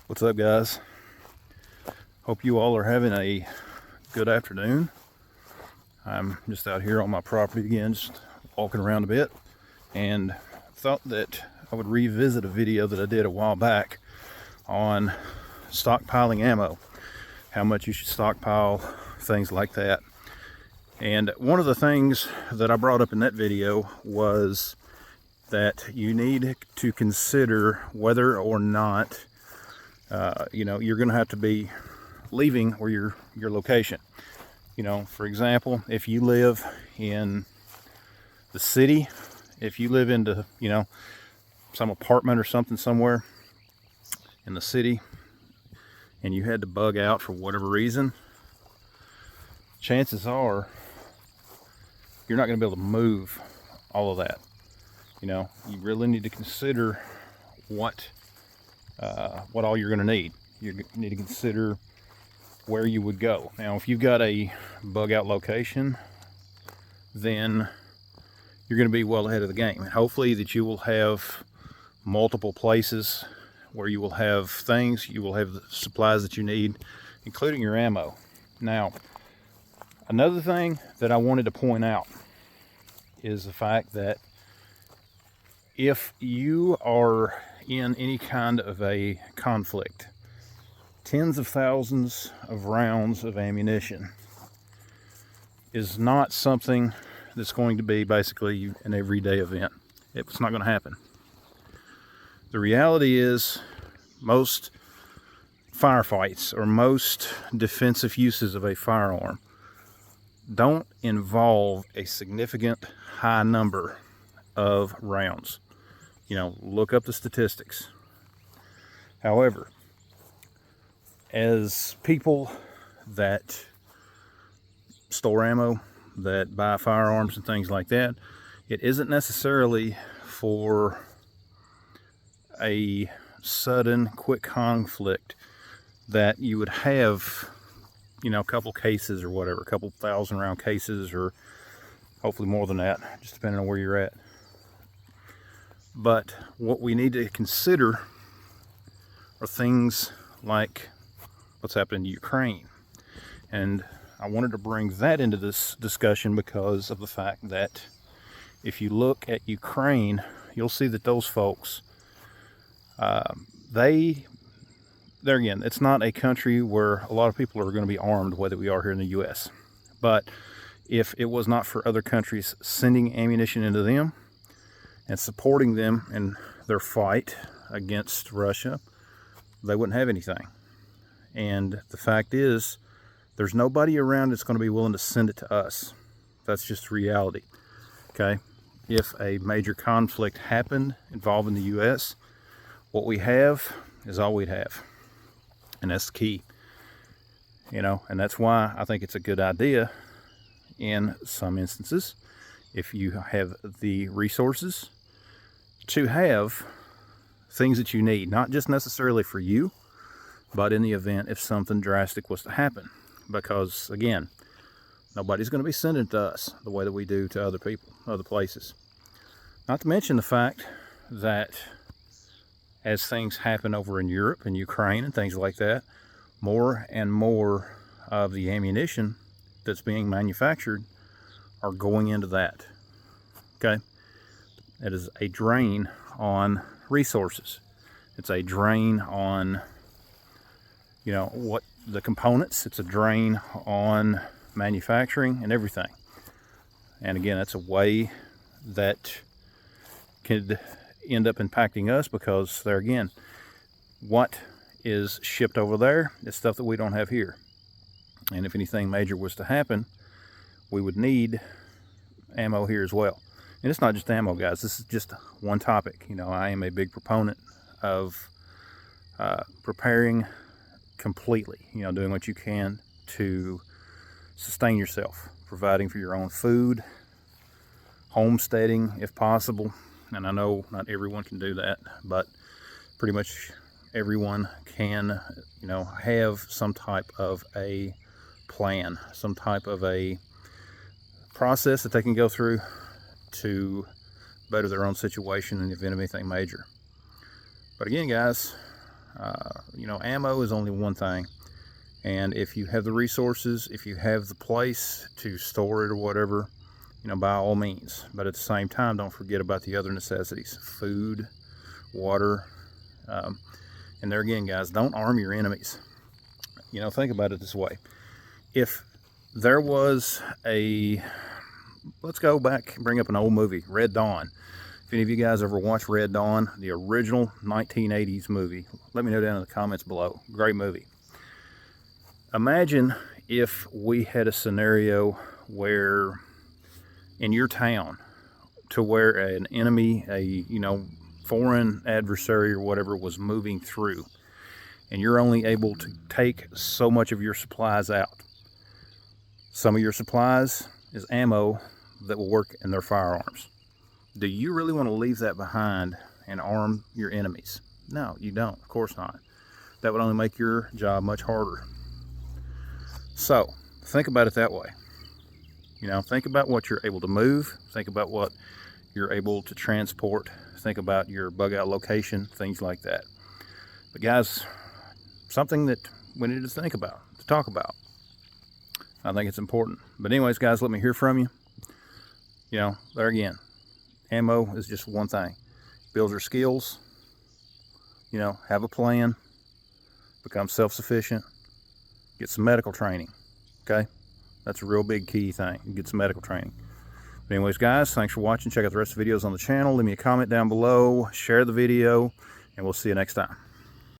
What's up, guys? Hope you all are having a good afternoon. I'm just out here on my property again, just walking around a bit, and thought that I would revisit a video that I did a while back on stockpiling ammo, how much you should stockpile, things like that. And one of the things that I brought up in that video was that you need to consider whether or not you're going to have to be leaving or your location. For example, if you live in the city, if you live into some apartment or something somewhere in the city, and you had to bug out for whatever reason, chances are you're not going to be able to move all of that. You really need to consider what all you're going to need. You need to consider where you would go. Now, if you've got a bug out location, then you're going to be well ahead of the game. And hopefully that you will have multiple places where you will have things, you will have the supplies that you need, including your ammo. Now, another thing that I wanted to point out is the fact that if you are in any kind of a conflict, tens of thousands of rounds of ammunition is not something that's going to be basically an everyday event. It's not going to happen. The reality is most firefights or most defensive uses of a firearm don't involve a significant high number of rounds. Look up the statistics. However, as people that store ammo, that buy firearms and things like that, it isn't necessarily for a sudden, quick conflict that you would have, a couple cases or whatever, a couple 1,000 round cases, or hopefully more than that, just depending on where you're at. But what we need to consider are things like what's happening in Ukraine. And I wanted to bring that into this discussion because of the fact that if you look at Ukraine, you'll see that those folks, there again, it's not a country where a lot of people are going to be armed, whether we are here in the U.S. But if it was not for other countries sending ammunition into them and supporting them in their fight against Russia, they wouldn't have anything. And the fact is, there's nobody around that's going to be willing to send it to us. That's just reality. Okay? If a major conflict happened involving the U.S., what we have is all we'd have. And that's the key. And that's why I think it's a good idea in some instances, if you have the resources, to have things that you need, not just necessarily for you, but in the event if something drastic was to happen. Because again, nobody's going to be sending it to us the way that we do to other people, other places. Not to mention the fact that as things happen over in Europe and Ukraine and things like that, more and more of the ammunition that's being manufactured are going into that. Okay? It is a drain on resources. It's a drain on, what the components. It's a drain on manufacturing and everything. And again, that's a way that could end up impacting us, because there again, what is shipped over there is stuff that we don't have here. And if anything major was to happen, we would need ammo here as well. And it's not just ammo, guys. This is just one topic. I am a big proponent of preparing completely, doing what you can to sustain yourself, providing for your own food, homesteading if possible. And I know not everyone can do that, but pretty much everyone can, have some type of a plan, some type of a process that they can go through to better their own situation in the event of anything major. But again, guys, You know, ammo is only one thing. And if you have the resources, if you have the place to store it or whatever, you know, by all means. But at the same time, don't forget about the other necessities: food, water. And there again, guys, don't arm your enemies. You know, think about it this way. If there was let's go back and bring up an old movie, Red Dawn. If any of you guys ever watched Red Dawn, the original 1980s movie, let me know down in the comments below. Great movie. Imagine if we had a scenario where in your town, to where an enemy, you know, foreign adversary or whatever was moving through, and you're only able to take so much of your supplies out. Some of your supplies is ammo that will work in their firearms. Do you really want to leave that behind and arm your enemies? No, you don't. Of course not. That would only make your job much harder. So think about it that way. You know, think about what you're able to move. Think about what you're able to transport. Think about your bug out location, things like that. But guys, something that we need to think about, to talk about. I think it's important. But anyways, guys, let me hear from you. You know, there again, ammo is just one thing. Build your skills, you know, have a plan, become self-sufficient, get some medical training, okay? That's a real big key thing, get some medical training. But anyways, guys, thanks for watching. Check out the rest of the videos on the channel. Leave me a comment down below, share the video, and we'll see you next time.